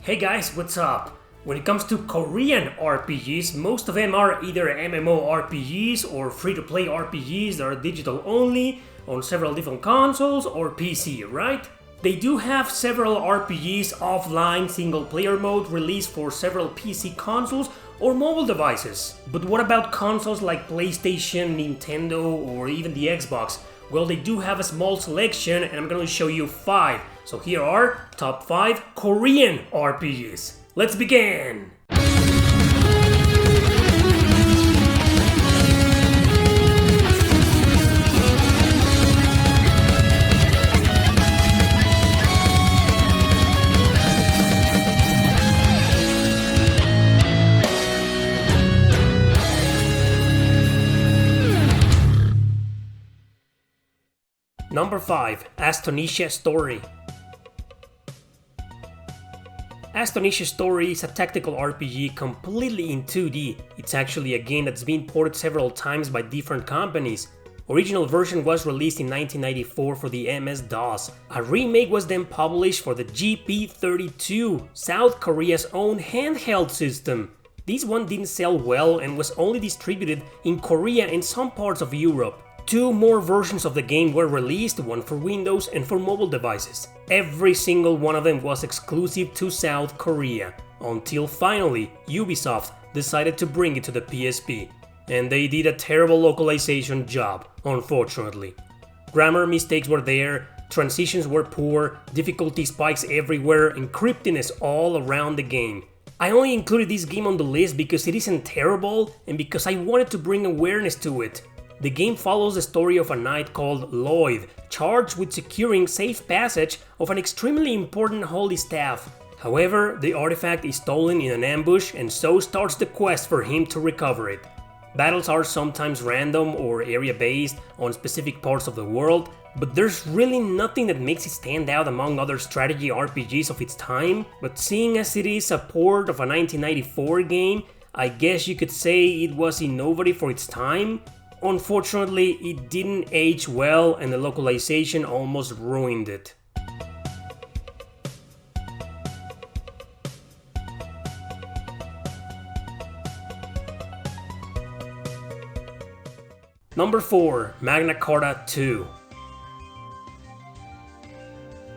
Hey guys, what's up? When it comes to Korean RPGs, most of them are either MMORPGs or free-to-play RPGs that are digital only on several different consoles or PC, right? They do have several RPGs offline single-player mode released for several PC consoles or mobile devices. But what about consoles like PlayStation, Nintendo, or even the Xbox? Well, they do have a small selection and I'm going to show you 5. So here are top 5 Korean RPGs. Let's begin! Number 5. Astonisha Story. Astonisha Story is a tactical RPG completely in 2D. It's actually a game that's been ported several times by different companies. Original version was released in 1994 for the MS-DOS. A remake was then published for the GP32, South Korea's own handheld system. This one didn't sell well and was only distributed in Korea and some parts of Europe. 2 more versions of the game were released, one for Windows and for mobile devices. Every single one of them was exclusive to South Korea, until finally Ubisoft decided to bring it to the PSP. And they did a terrible localization job, unfortunately. Grammar mistakes were there, transitions were poor, difficulty spikes everywhere, and cryptiness all around the game. I only included this game on the list because it isn't terrible and because I wanted to bring awareness to it. The game follows the story of a knight called Lloyd, charged with securing safe passage of an extremely important holy staff. However, the artifact is stolen in an ambush and so starts the quest for him to recover it. Battles are sometimes random or area-based on specific parts of the world, but there's really nothing that makes it stand out among other strategy RPGs of its time. But seeing as it is a port of a 1994 game, I guess you could say it was innovative for its time. Unfortunately, it didn't age well and the localization almost ruined it. Number 4. Magna Carta 2.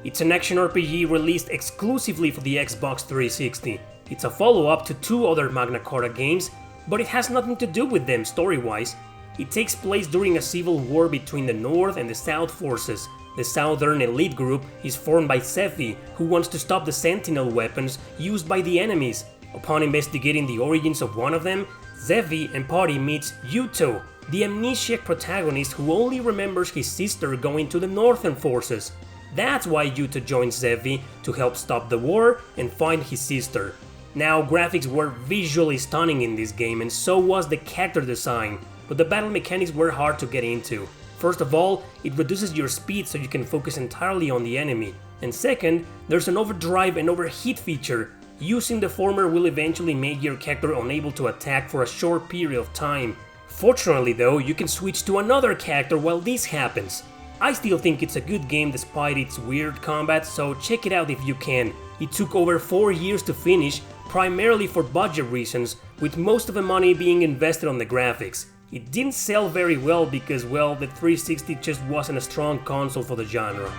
It's an action RPG released exclusively for the Xbox 360. It's a follow-up to 2 other Magna Carta games, but it has nothing to do with them story-wise. It takes place during a civil war between the North and the South forces. The Southern elite group is formed by Zephy, who wants to stop the Sentinel weapons used by the enemies. Upon investigating the origins of one of them, Zephy and party meets Yuto, the amnesiac protagonist who only remembers his sister going to the Northern forces. That's why Yuto joins Zephy to help stop the war and find his sister. Now, graphics were visually stunning in this game and so was the character design. But the battle mechanics were hard to get into. First of all, it reduces your speed so you can focus entirely on the enemy. And second, there's an overdrive and overheat feature. Using the former will eventually make your character unable to attack for a short period of time. Fortunately though, you can switch to another character while this happens. I still think it's a good game despite its weird combat, so check it out if you can. It took over 4 years to finish, primarily for budget reasons, with most of the money being invested on the graphics. It didn't sell very well because, well, the 360 just wasn't a strong console for the genre.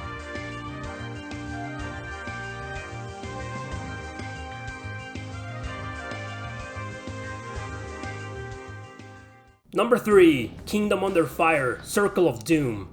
Number 3. Kingdom Under Fire: Circle of Doom.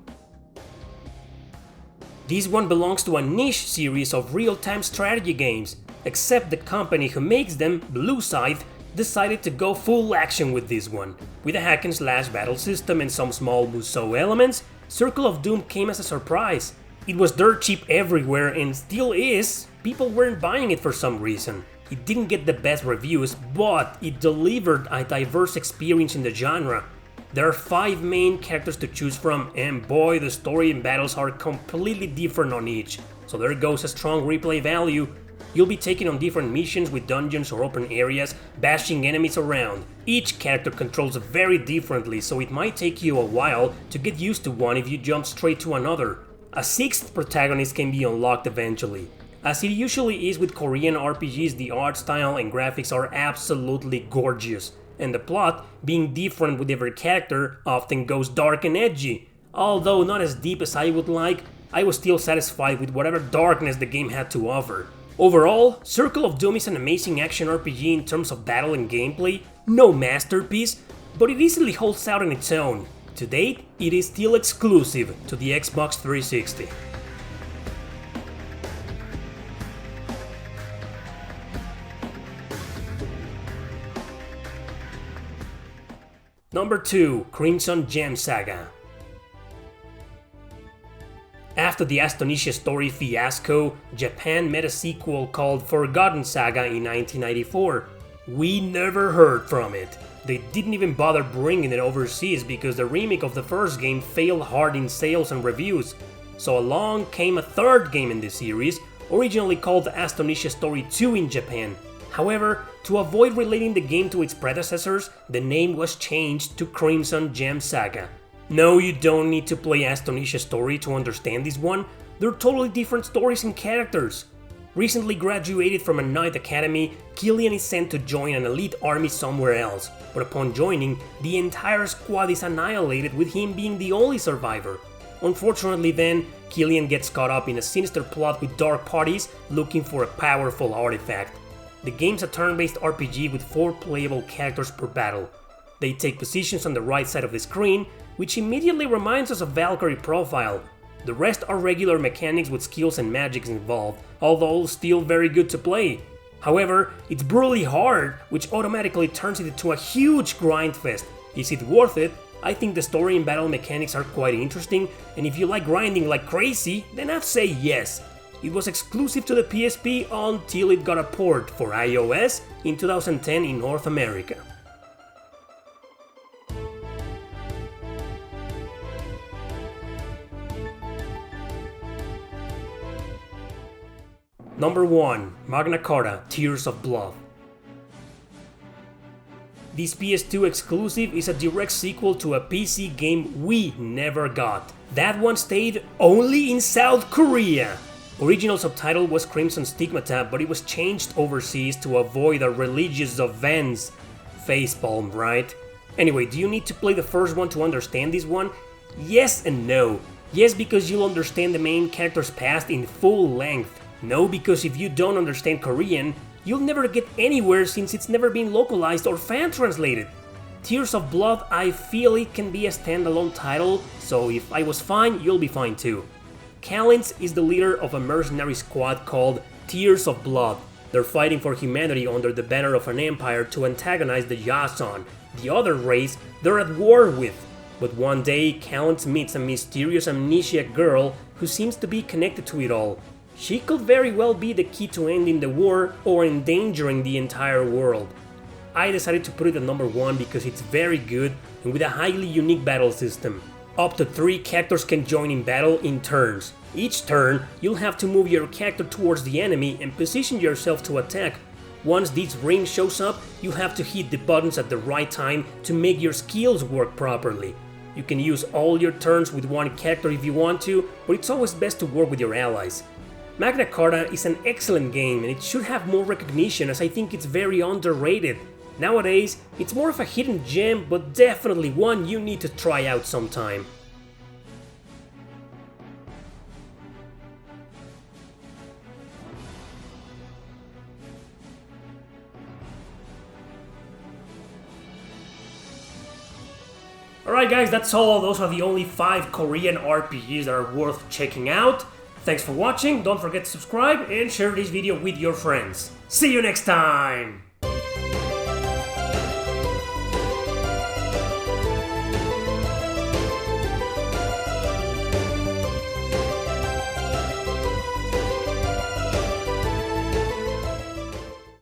This one belongs to a niche series of real-time strategy games, except the company who makes them, Blue Scythe, decided to go full action with this one. With a hack-and-slash battle system and some small Musou elements, Circle of Doom came as a surprise. It was dirt cheap everywhere and still is. People weren't buying it for some reason. It didn't get the best reviews, but it delivered a diverse experience in the genre. There are 5 main characters to choose from, and boy, the story and battles are completely different on each. So there goes a strong replay value. You'll be taken on different missions with dungeons or open areas, bashing enemies around. Each character controls very differently, so it might take you a while to get used to one if you jump straight to another. A 6th protagonist can be unlocked eventually. As it usually is with Korean RPGs, the art style and graphics are absolutely gorgeous, and the plot, being different with every character, often goes dark and edgy. Although not as deep as I would like, I was still satisfied with whatever darkness the game had to offer. Overall, Circle of Doom is an amazing action RPG in terms of battle and gameplay, no masterpiece, but it easily holds out on its own. To date, it is still exclusive to the Xbox 360. Number 2. Crimson Gem Saga. After the Astonisha story fiasco, Japan made a sequel called Forgotten Saga in 1994. We never heard from it. They didn't even bother bringing it overseas because the remake of the first game failed hard in sales and reviews. So along came a third game in this series, originally called Astonisha Story 2 in Japan. However, to avoid relating the game to its predecessors, the name was changed to Crimson Gem Saga. No, you don't need to play Astonisha Story to understand this one. They're totally different stories and characters. Recently graduated from a Knight Academy, Killian is sent to join an elite army somewhere else, but upon joining, the entire squad is annihilated with him being the only survivor. Unfortunately then, Killian gets caught up in a sinister plot with dark parties looking for a powerful artifact. The game's a turn-based RPG with 4 playable characters per battle. They take positions on the right side of the screen, which immediately reminds us of Valkyrie Profile. The rest are regular mechanics with skills and magics involved, although still very good to play. However, it's brutally hard, which automatically turns it into a huge grind fest. Is it worth it? I think the story and battle mechanics are quite interesting, and if you like grinding like crazy, then I'd say yes. It was exclusive to the PSP until it got a port for iOS in 2010 in North America. Number 1. Magna Carta Tears of Blood. This PS2 exclusive is a direct sequel to a PC game we never got. That one stayed only in South Korea. Original subtitle was Crimson Stigmata, but it was changed overseas to avoid a religious offense. Facepalm, right? Anyway, do you need to play the first one to understand this one? Yes and no. Yes, because you'll understand the main character's past in full length. No, because if you don't understand Korean, you'll never get anywhere since it's never been localized or fan translated. Tears of Blood, I feel it can be a standalone title, so if I was fine, you'll be fine too. Kalins is the leader of a mercenary squad called Tears of Blood. They're fighting for humanity under the banner of an empire to antagonize the Yasan, the other race they're at war with. But one day, Kalins meets a mysterious amnesiac girl who seems to be connected to it all. She could very well be the key to ending the war or endangering the entire world. I decided to put it at number 1 because it's very good and with a highly unique battle system. Up to 3 characters can join in battle in turns. Each turn, you'll have to move your character towards the enemy and position yourself to attack. Once this ring shows up, you have to hit the buttons at the right time to make your skills work properly. You can use all your turns with one character if you want to, but it's always best to work with your allies. Magna Carta is an excellent game and it should have more recognition as I think it's very underrated. Nowadays, it's more of a hidden gem, but definitely one you need to try out sometime. Alright guys, that's all. Those are the only 5 Korean RPGs that are worth checking out. Thanks for watching, don't forget to subscribe and share this video with your friends. See you next time!